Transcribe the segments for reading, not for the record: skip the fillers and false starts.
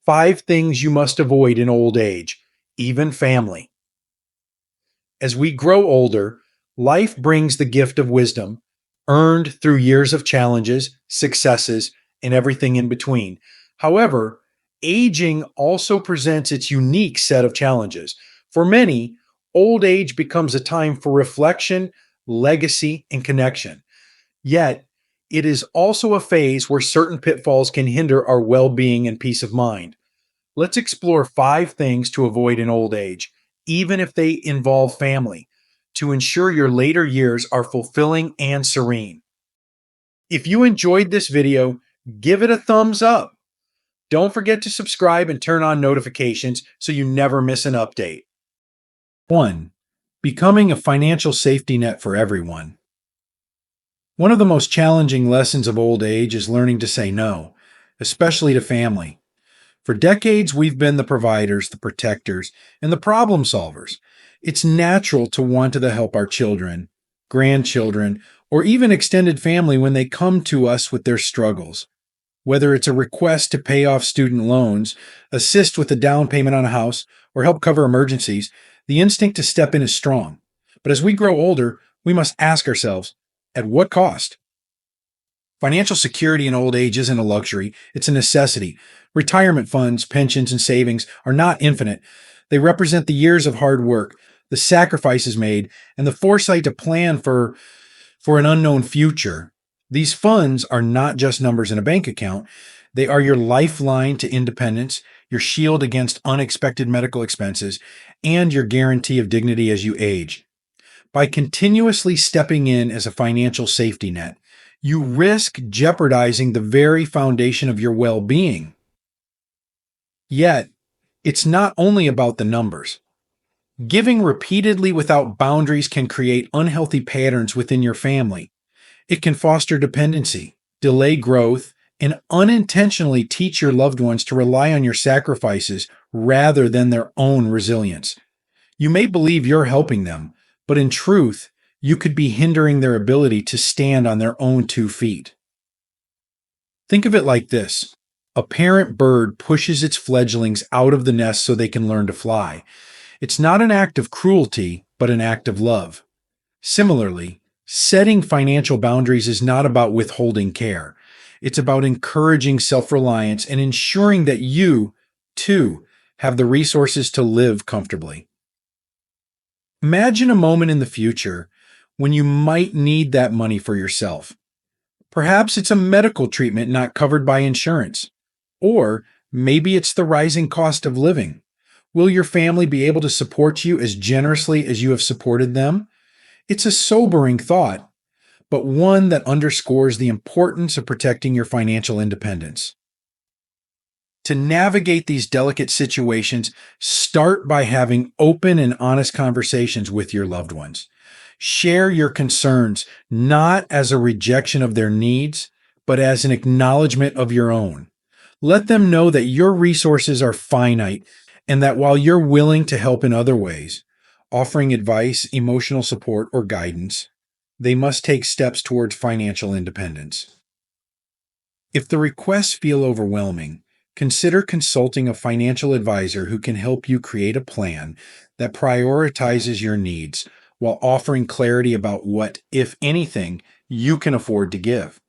5 things you must avoid in old age, even family. As we grow older, life brings the gift of wisdom, earned through years of challenges, successes, and everything in between. However, aging also presents its unique set of challenges. For many, old age becomes a time for reflection, legacy, and connection. Yet, it is also a phase where certain pitfalls can hinder our well being and peace of mind. Let's explore 5 things to avoid in old age, even if they involve family, to ensure your later years are fulfilling and serene. If you enjoyed this video, give it a thumbs up. Don't forget to subscribe and turn on notifications so you never miss an update. 1. Becoming a financial safety net for everyone. One of the most challenging lessons of old age is learning to say no, especially to family. For decades, we've been the providers, the protectors, and the problem solvers. It's natural to want to help our children, grandchildren, or even extended family when they come to us with their struggles. Whether it's a request to pay off student loans, assist with the down payment on a house, or help cover emergencies, the instinct to step in is strong. But as we grow older, we must ask ourselves, at what cost? Financial security in old age isn't a luxury, it's a necessity. Retirement funds, pensions, and savings are not infinite. They represent the years of hard work, the sacrifices made, and the foresight to plan for an unknown future. These funds are not just numbers in a bank account. They are your lifeline to independence, your shield against unexpected medical expenses, and your guarantee of dignity as you age. By continuously stepping in as a financial safety net, you risk jeopardizing the very foundation of your well-being. Yet, it's not only about the numbers. Giving repeatedly without boundaries can create unhealthy patterns within your family. It can foster dependency, delay growth, and unintentionally teach your loved ones to rely on your sacrifices rather than their own resilience. You may believe you're helping them, but in truth, you could be hindering their ability to stand on their own 2 feet. Think of it like this. A parent bird pushes its fledglings out of the nest so they can learn to fly. It's not an act of cruelty, but an act of love. Similarly, setting financial boundaries is not about withholding care. It's about encouraging self-reliance and ensuring that you, too, have the resources to live comfortably. Imagine a moment in the future when you might need that money for yourself. Perhaps it's a medical treatment not covered by insurance. Or maybe it's the rising cost of living. Will your family be able to support you as generously as you have supported them? It's a sobering thought, but one that underscores the importance of protecting your financial independence. To navigate these delicate situations, start by having open and honest conversations with your loved ones. Share your concerns, not as a rejection of their needs, but as an acknowledgement of your own. Let them know that your resources are finite and that while you're willing to help in other ways, offering advice, emotional support, or guidance, they must take steps towards financial independence. If the requests feel overwhelming, consider consulting a financial advisor who can help you create a plan that prioritizes your needs while offering clarity about what, if anything, you can afford to give.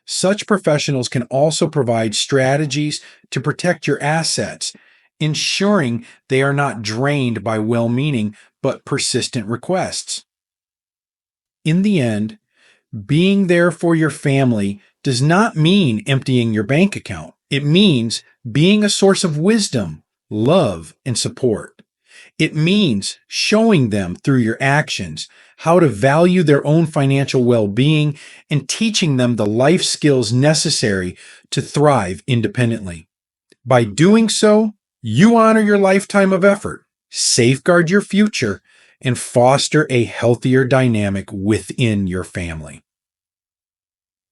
Such professionals can also provide strategies to protect your assets, ensuring they are not drained by well-meaning but persistent requests. In the end, being there for your family does not mean emptying your bank account. It means being a source of wisdom, love, and support. It means showing them through your actions how to value their own financial well-being and teaching them the life skills necessary to thrive independently. By doing so, you honor your lifetime of effort, safeguard your future, and foster a healthier dynamic within your family.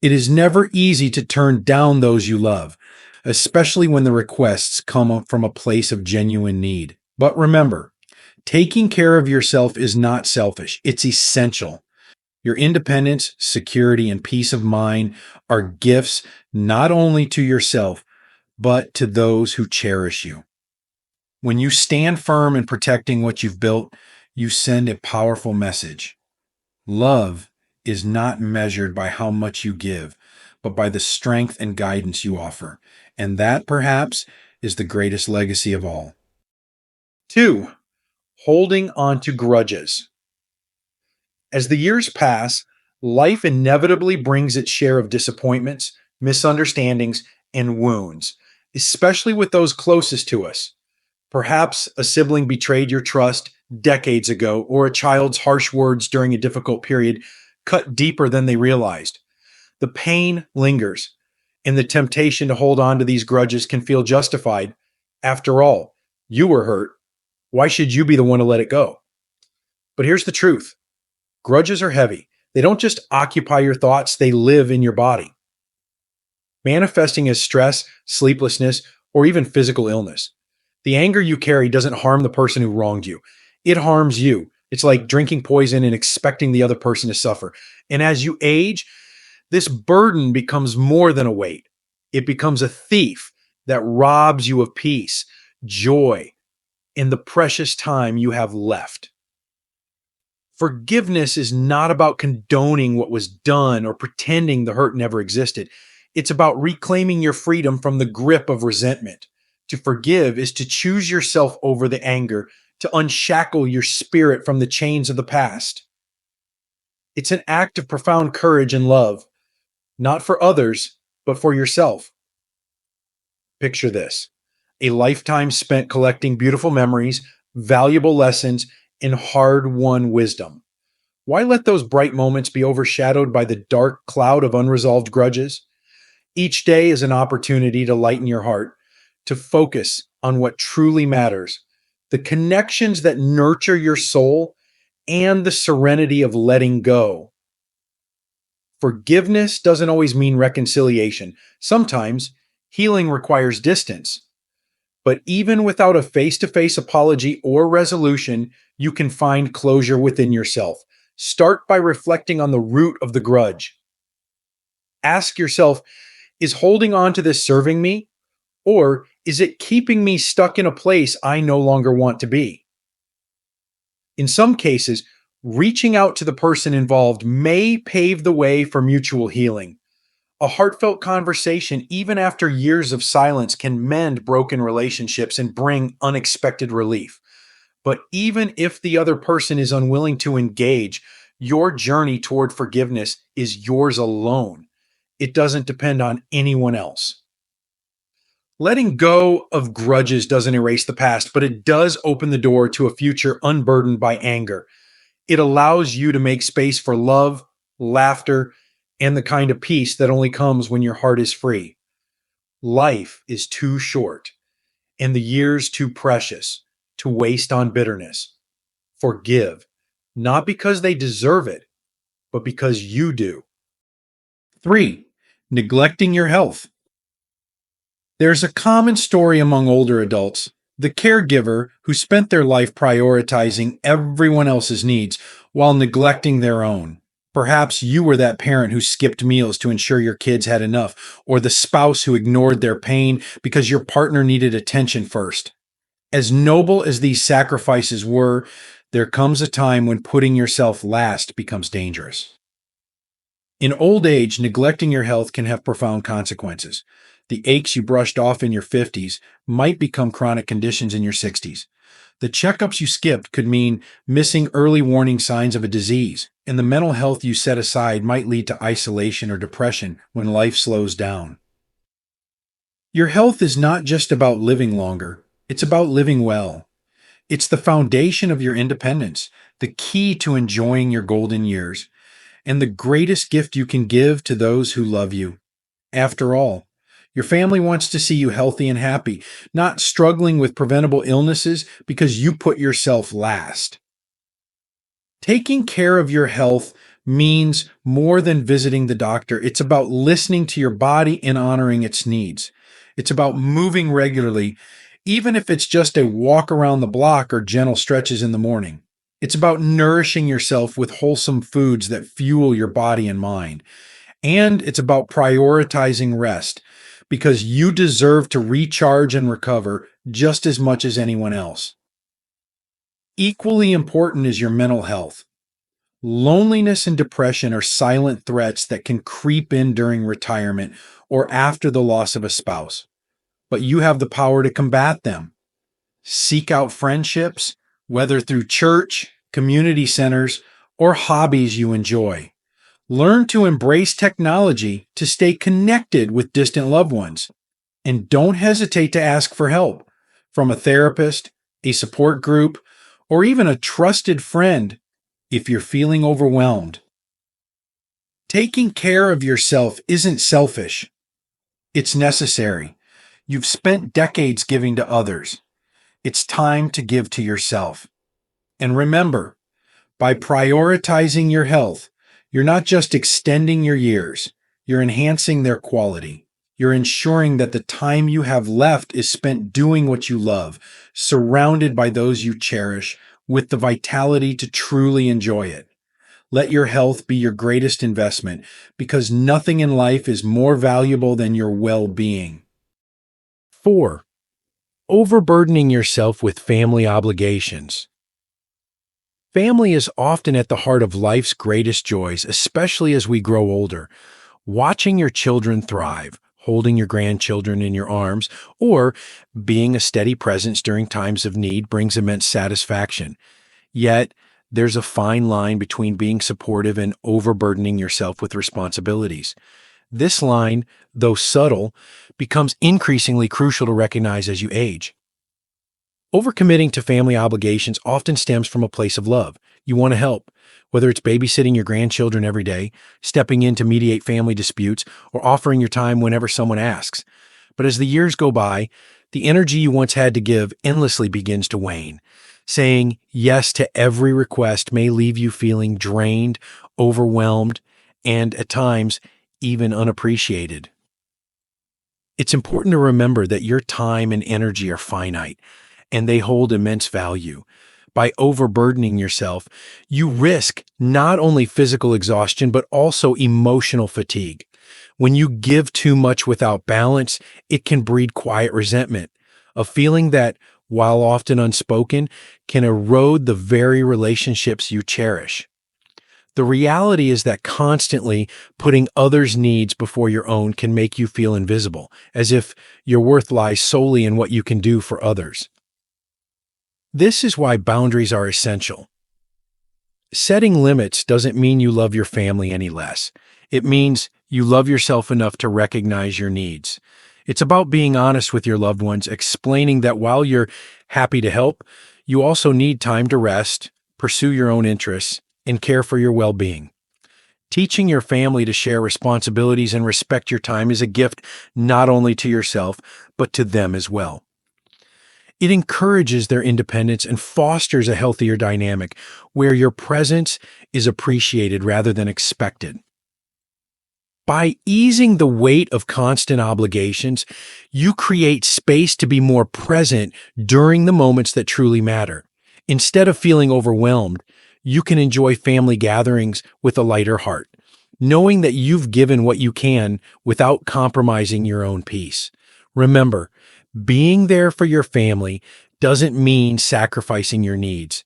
It is never easy to turn down those you love, especially when the requests come from a place of genuine need. But remember, taking care of yourself is not selfish, it's essential. Your independence, security, and peace of mind are gifts not only to yourself, but to those who cherish you. When you stand firm in protecting what you've built, you send a powerful message. Love is not measured by how much you give, but by the strength and guidance you offer. And that, perhaps, is the greatest legacy of all. 2. Holding on to grudges. As the years pass, life inevitably brings its share of disappointments, misunderstandings, and wounds, especially with those closest to us. Perhaps a sibling betrayed your trust decades ago, or a child's harsh words during a difficult period cut deeper than they realized. The pain lingers, and the temptation to hold on to these grudges can feel justified. After all, you were hurt. Why should you be the one to let it go? But here's the truth. Grudges are heavy. They don't just occupy your thoughts, they live in your body, manifesting as stress, sleeplessness, or even physical illness. The anger you carry doesn't harm the person who wronged you. It harms you. It's like drinking poison and expecting the other person to suffer. And as you age, this burden becomes more than a weight. It becomes a thief that robs you of peace, joy, and the precious time you have left. Forgiveness is not about condoning what was done or pretending the hurt never existed. It's about reclaiming your freedom from the grip of resentment. To forgive is to choose yourself over the anger, to unshackle your spirit from the chains of the past. It's an act of profound courage and love, not for others, but for yourself. Picture this: a lifetime spent collecting beautiful memories, valuable lessons, and hard-won wisdom. Why let those bright moments be overshadowed by the dark cloud of unresolved grudges? Each day is an opportunity to lighten your heart, to focus on what truly matters, the connections that nurture your soul, and the serenity of letting go. Forgiveness doesn't always mean reconciliation. Sometimes healing requires distance. But even without a face-to-face apology or resolution, you can find closure within yourself. Start by reflecting on the root of the grudge. Ask yourself, is holding on to this serving me? Or is it keeping me stuck in a place I no longer want to be? In some cases, reaching out to the person involved may pave the way for mutual healing. A heartfelt conversation, even after years of silence, can mend broken relationships and bring unexpected relief. But even if the other person is unwilling to engage, your journey toward forgiveness is yours alone. It doesn't depend on anyone else. Letting go of grudges doesn't erase the past, but it does open the door to a future unburdened by anger. It allows you to make space for love, laughter, and the kind of peace that only comes when your heart is free. Life is too short, and the years too precious to waste on bitterness. Forgive, not because they deserve it, but because you do. 3. Neglecting your health. There's a common story among older adults: the caregiver who spent their life prioritizing everyone else's needs while neglecting their own. Perhaps you were that parent who skipped meals to ensure your kids had enough, or the spouse who ignored their pain because your partner needed attention first. As noble as these sacrifices were, there comes a time when putting yourself last becomes dangerous. In old age, neglecting your health can have profound consequences. The aches you brushed off in your 50s might become chronic conditions in your 60s. The checkups you skipped could mean missing early warning signs of a disease, and the mental health you set aside might lead to isolation or depression when life slows down. Your health is not just about living longer, it's about living well. It's the foundation of your independence, the key to enjoying your golden years, and the greatest gift you can give to those who love you. After all, your family wants to see you healthy and happy, not struggling with preventable illnesses because you put yourself last. Taking care of your health means more than visiting the doctor. It's about listening to your body and honoring its needs. It's about moving regularly, even if it's just a walk around the block or gentle stretches in the morning. It's about nourishing yourself with wholesome foods that fuel your body and mind. And it's about prioritizing rest, because you deserve to recharge and recover just as much as anyone else. Equally important is your mental health. Loneliness and depression are silent threats that can creep in during retirement or after the loss of a spouse, but you have the power to combat them. Seek out friendships, whether through church, community centers, or hobbies you enjoy. Learn to embrace technology to stay connected with distant loved ones. And don't hesitate to ask for help from a therapist, a support group, or even a trusted friend if you're feeling overwhelmed. Taking care of yourself isn't selfish, it's necessary. You've spent decades giving to others. It's time to give to yourself. And remember, by prioritizing your health, you're not just extending your years, you're enhancing their quality. You're ensuring that the time you have left is spent doing what you love, surrounded by those you cherish, with the vitality to truly enjoy it. Let your health be your greatest investment, because nothing in life is more valuable than your well-being. 4. Overburdening yourself with family obligations. Family is often at the heart of life's greatest joys, especially as we grow older. Watching your children thrive, holding your grandchildren in your arms, or being a steady presence during times of need brings immense satisfaction. Yet, there's a fine line between being supportive and overburdening yourself with responsibilities. This line, though subtle, becomes increasingly crucial to recognize as you age. Overcommitting to family obligations often stems from a place of love. You want to help, whether it's babysitting your grandchildren every day, stepping in to mediate family disputes, or offering your time whenever someone asks. But as the years go by, the energy you once had to give endlessly begins to wane. Saying yes to every request may leave you feeling drained, overwhelmed, and at times, even unappreciated. It's important to remember that your time and energy are finite, and they hold immense value. By overburdening yourself, you risk not only physical exhaustion, but also emotional fatigue. When you give too much without balance, it can breed quiet resentment, a feeling that, while often unspoken, can erode the very relationships you cherish. The reality is that constantly putting others' needs before your own can make you feel invisible, as if your worth lies solely in what you can do for others. This is why boundaries are essential. Setting limits doesn't mean you love your family any less. It means you love yourself enough to recognize your needs. It's about being honest with your loved ones, explaining that while you're happy to help, you also need time to rest, pursue your own interests, and care for your well-being. Teaching your family to share responsibilities and respect your time is a gift not only to yourself, but to them as well. It encourages their independence and fosters a healthier dynamic where your presence is appreciated rather than expected. By easing the weight of constant obligations, you create space to be more present during the moments that truly matter. Instead of feeling overwhelmed, you can enjoy family gatherings with a lighter heart, knowing that you've given what you can without compromising your own peace. Remember, being there for your family doesn't mean sacrificing your needs.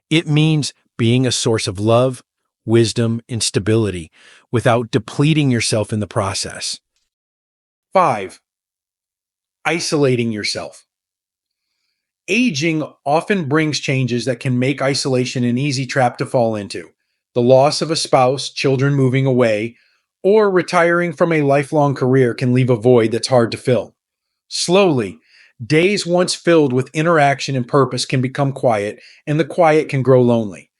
It means being a source of love, wisdom, and stability without depleting yourself in the process. 5. Isolating yourself. Aging often brings changes that can make isolation an easy trap to fall into. The loss of a spouse, children moving away, or retiring from a lifelong career can leave a void that's hard to fill. Slowly, days once filled with interaction and purpose can become quiet, and the quiet can grow lonely.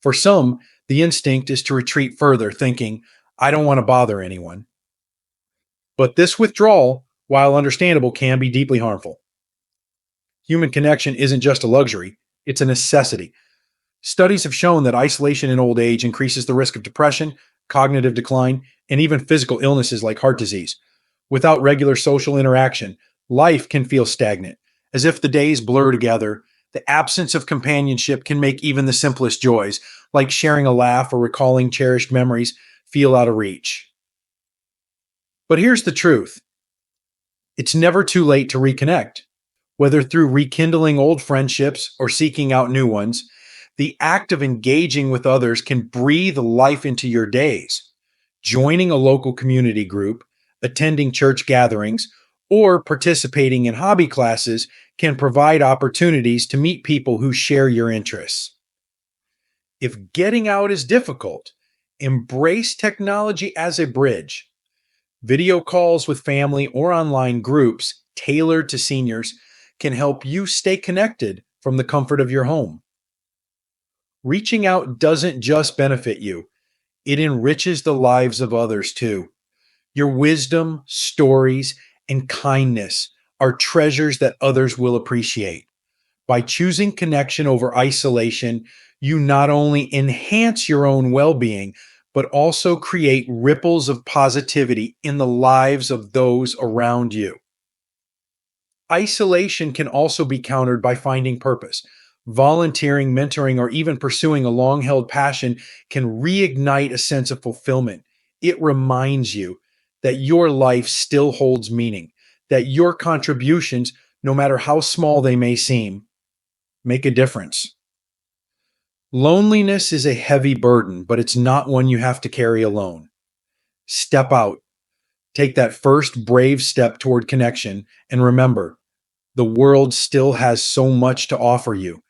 For some, the instinct is to retreat further, thinking, I don't want to bother anyone. But this withdrawal, while understandable, can be deeply harmful. Human connection isn't just a luxury, it's a necessity. Studies have shown that isolation in old age increases the risk of depression, cognitive decline, and even physical illnesses like heart disease. Without regular social interaction, life can feel stagnant, as if the days blur together. The absence of companionship can make even the simplest joys, like sharing a laugh or recalling cherished memories, feel out of reach. But here's the truth. It's never too late to reconnect. Whether through rekindling old friendships or seeking out new ones, the act of engaging with others can breathe life into your days. Joining a local community group, attending church gatherings, or participating in hobby classes can provide opportunities to meet people who share your interests. If getting out is difficult, embrace technology as a bridge. Video calls with family or online groups tailored to seniors can help you stay connected from the comfort of your home. Reaching out doesn't just benefit you, it enriches the lives of others too. Your wisdom, stories, and kindness are treasures that others will appreciate. By choosing connection over isolation, you not only enhance your own well being, but also create ripples of positivity in the lives of those around you. Isolation can also be countered by finding purpose. Volunteering, mentoring, or even pursuing a long held passion can reignite a sense of fulfillment. It reminds you that your life still holds meaning, that your contributions, no matter how small they may seem, make a difference. Loneliness is a heavy burden, but it's not one you have to carry alone. Step out, take that first brave step toward connection, and remember, the world still has so much to offer you,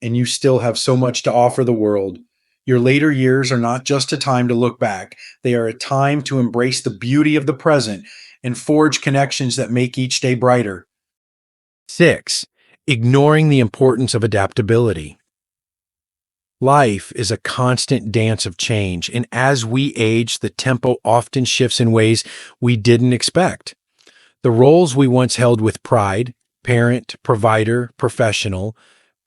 and you still have so much to offer the world. Your later years are not just a time to look back, they are a time to embrace the beauty of the present and forge connections that make each day brighter. 6. Ignoring the importance of adaptability. Life is a constant dance of change, and as we age, the tempo often shifts in ways we didn't expect. The roles we once held with pride, parent, provider, professional,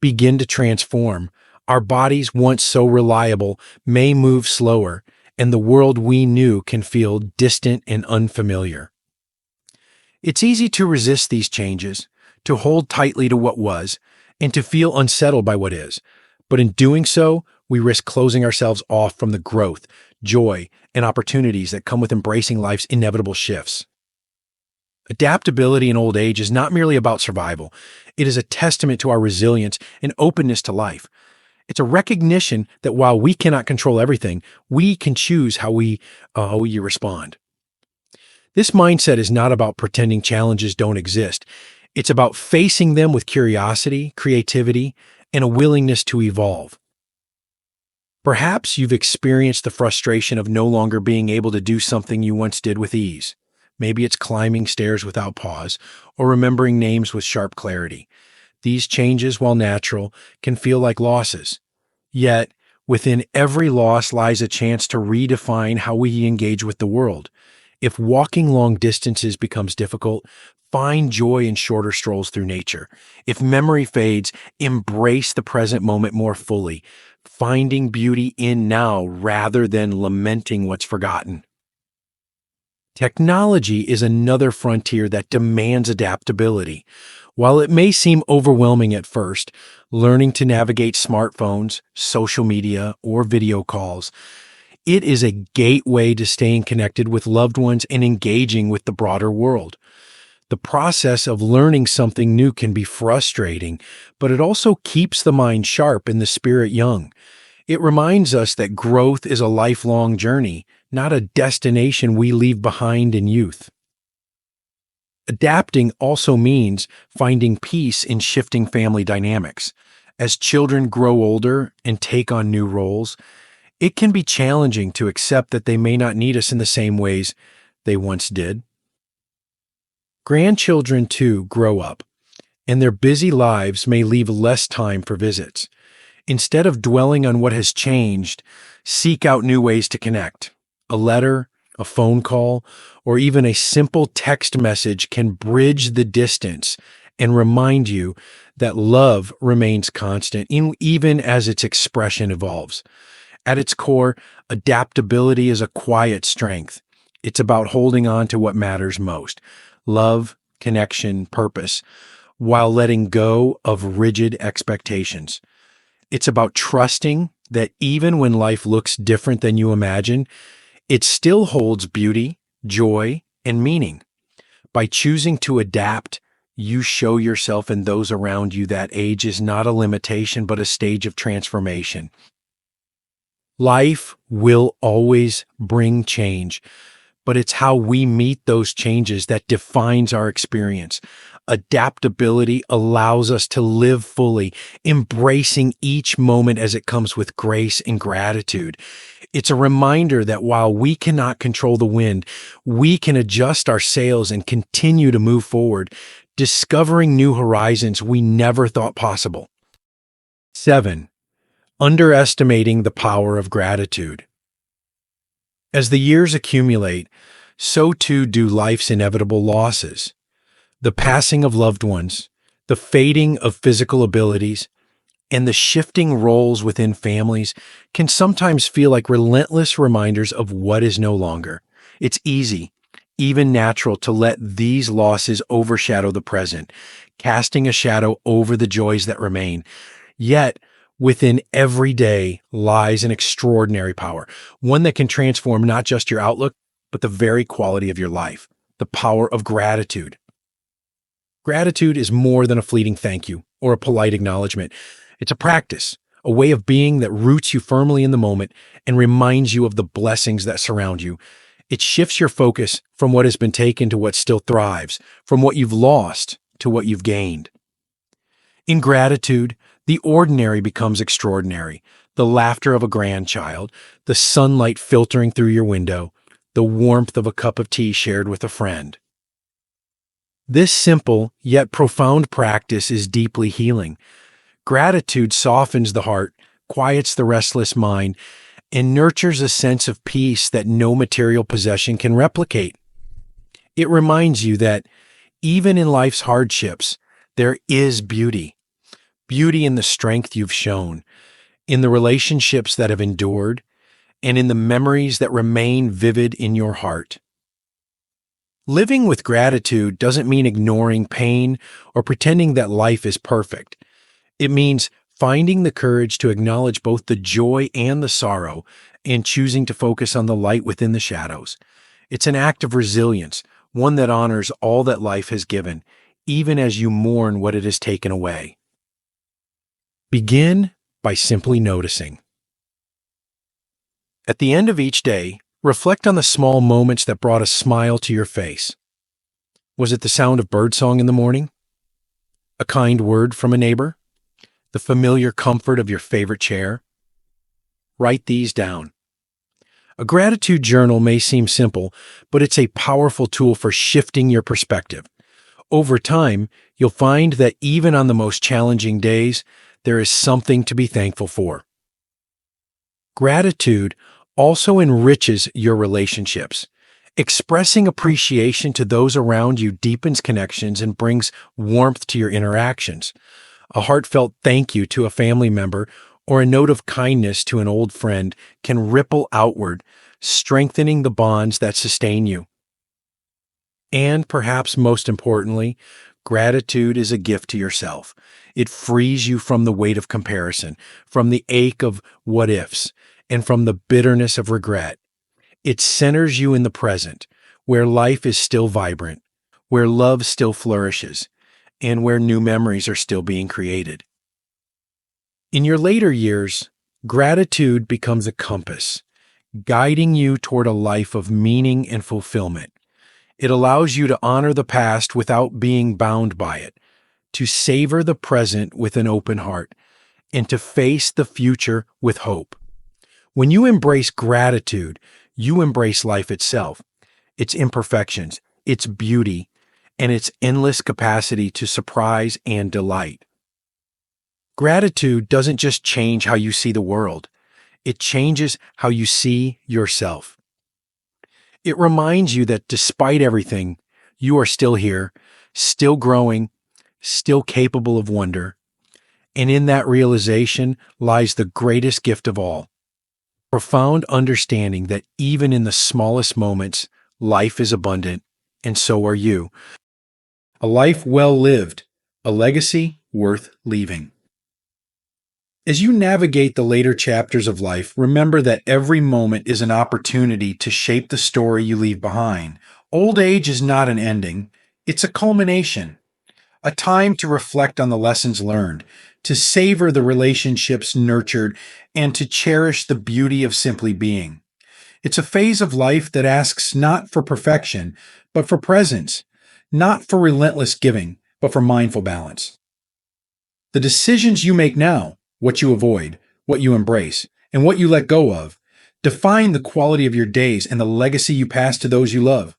begin to transform. Our bodies, once so reliable, may move slower, and the world we knew can feel distant and unfamiliar. It's easy to resist these changes, to hold tightly to what was, and to feel unsettled by what is. But in doing so, we risk closing ourselves off from the growth, joy, and opportunities that come with embracing life's inevitable shifts. Adaptability in old age is not merely about survival. It is a testament to our resilience and openness to life. It's a recognition that while we cannot control everything, we can choose how we respond. This mindset is not about pretending challenges don't exist. It's about facing them with curiosity, creativity, and a willingness to evolve. Perhaps you've experienced the frustration of no longer being able to do something you once did with ease. Maybe it's climbing stairs without pause or remembering names with sharp clarity. These changes, while natural, can feel like losses. Yet, within every loss lies a chance to redefine how we engage with the world. If walking long distances becomes difficult, find joy in shorter strolls through nature. If memory fades, embrace the present moment more fully, finding beauty in now rather than lamenting what's forgotten. Technology is another frontier that demands adaptability. While it may seem overwhelming at first, learning to navigate smartphones, social media, or video calls, it is a gateway to staying connected with loved ones and engaging with the broader world. The process of learning something new can be frustrating, but it also keeps the mind sharp and the spirit young. It reminds us that growth is a lifelong journey, not a destination we leave behind in youth. Adapting also means finding peace in shifting family dynamics. As children grow older and take on new roles, it can be challenging to accept that they may not need us in the same ways they once did. Grandchildren, too, grow up, and their busy lives may leave less time for visits. Instead of dwelling on what has changed, seek out new ways to connect. A letter, a phone call, or even a simple text message can bridge the distance and remind you that love remains constant even as its expression evolves. At its core, adaptability is a quiet strength. It's about holding on to what matters most: love, connection, purpose, while letting go of rigid expectations. It's about trusting that even when life looks different than you imagine, it still holds beauty, joy, and meaning. By choosing to adapt, you show yourself and those around you that age is not a limitation, but a stage of transformation. Life will always bring change, but it's how we meet those changes that defines our experience. Adaptability allows us to live fully, embracing each moment as it comes with grace and gratitude. It's a reminder that while we cannot control the wind, we can adjust our sails and continue to move forward, discovering new horizons we never thought possible. 7. Underestimating the power of gratitude. As the years accumulate, so too do life's inevitable losses. The passing of loved ones, the fading of physical abilities, and the shifting roles within families can sometimes feel like relentless reminders of what is no longer. It's easy, even natural, to let these losses overshadow the present, casting a shadow over the joys that remain. Yet, within every day lies an extraordinary power, one that can transform not just your outlook, but the very quality of your life, the power of gratitude. Gratitude is more than a fleeting thank you or a polite acknowledgement. It's a practice, a way of being that roots you firmly in the moment and reminds you of the blessings that surround you. It shifts your focus from what has been taken to what still thrives, from what you've lost to what you've gained. In gratitude, the ordinary becomes extraordinary. The laughter of a grandchild, the sunlight filtering through your window, the warmth of a cup of tea shared with a friend. This simple yet profound practice is deeply healing. Gratitude softens the heart, quiets the restless mind, and nurtures a sense of peace that no material possession can replicate. It reminds you that even in life's hardships, there is beauty. Beauty in the strength you've shown, in the relationships that have endured, and in the memories that remain vivid in your heart. Living with gratitude doesn't mean ignoring pain or pretending that life is perfect. It means finding the courage to acknowledge both the joy and the sorrow and choosing to focus on the light within the shadows. It's an act of resilience, one that honors all that life has given, even as you mourn what it has taken away. Begin by simply noticing. At the end of each day, reflect on the small moments that brought a smile to your face. Was it the sound of birdsong in the morning? A kind word from a neighbor? The familiar comfort of your favorite chair? Write these down. A gratitude journal may seem simple, but it's a powerful tool for shifting your perspective. Over time, you'll find that even on the most challenging days, there is something to be thankful for. Gratitude also enriches your relationships. Expressing appreciation to those around you deepens connections and brings warmth to your interactions. A heartfelt thank you to a family member or a note of kindness to an old friend can ripple outward, strengthening the bonds that sustain you. And perhaps most importantly, gratitude is a gift to yourself. It frees you from the weight of comparison, from the ache of what ifs, and from the bitterness of regret. It centers you in the present, where life is still vibrant, where love still flourishes, and where new memories are still being created. In your later years, gratitude becomes a compass, guiding you toward a life of meaning and fulfillment. It allows you to honor the past without being bound by it, to savor the present with an open heart, and to face the future with hope. When you embrace gratitude, you embrace life itself, its imperfections, its beauty, and its endless capacity to surprise and delight. Gratitude doesn't just change how you see the world, it changes how you see yourself. It reminds you that despite everything, you are still here, still growing, still capable of wonder, and in that realization lies the greatest gift of all. Profound understanding that even in the smallest moments, life is abundant, and so are you. A life well lived, a legacy worth leaving. As you navigate the later chapters of life, remember that every moment is an opportunity to shape the story you leave behind. Old age is not an ending, It's a culmination, a time to reflect on the lessons learned, to savor the relationships nurtured, and to cherish the beauty of simply being. It's a phase of life that asks not for perfection, but for presence, not for relentless giving, but for mindful balance. The decisions you make now, what you avoid, what you embrace, and what you let go of, define the quality of your days and the legacy you pass to those you love.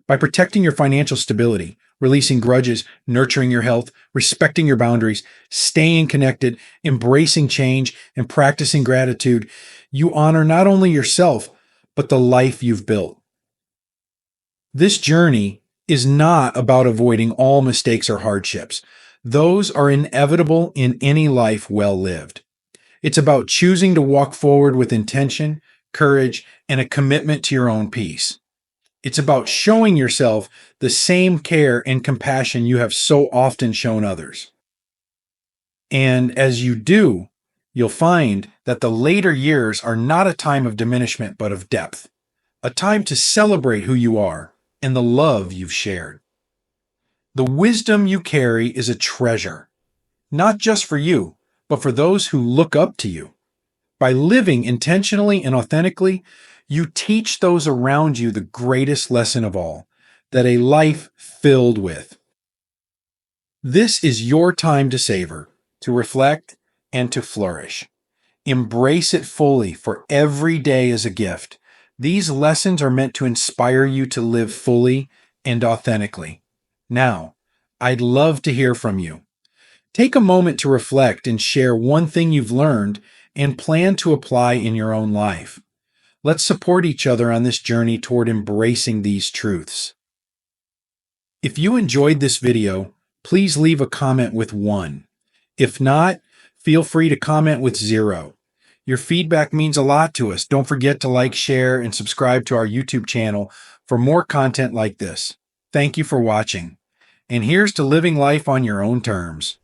By protecting your financial stability, releasing grudges, nurturing your health, respecting your boundaries, staying connected, embracing change, and practicing gratitude, you honor not only yourself, but the life you've built. This journey is not about avoiding all mistakes or hardships. Those are inevitable in any life well lived. It's about choosing to walk forward with intention, courage, and a commitment to your own peace. It's about showing yourself the same care and compassion you have so often shown others. And as you do, you'll find that the later years are not a time of diminishment, but of depth, a time to celebrate who you are and the love you've shared. The wisdom you carry is a treasure, not just for you, but for those who look up to you. By living intentionally and authentically, you teach those around you the greatest lesson of all, that a life filled with. This is your time to savor, to reflect, and to flourish. Embrace it fully, for every day is a gift. These lessons are meant to inspire you to live fully and authentically. Now, I'd love to hear from you. Take a moment to reflect and share one thing you've learned and plan to apply in your own life. Let's support each other on this journey toward embracing these truths. If you enjoyed this video, please leave a comment with 1. If not, feel free to comment with 0. Your feedback means a lot to us. Don't forget to like, share, and subscribe to our YouTube channel for more content like this. Thank you for watching. And here's to living life on your own terms.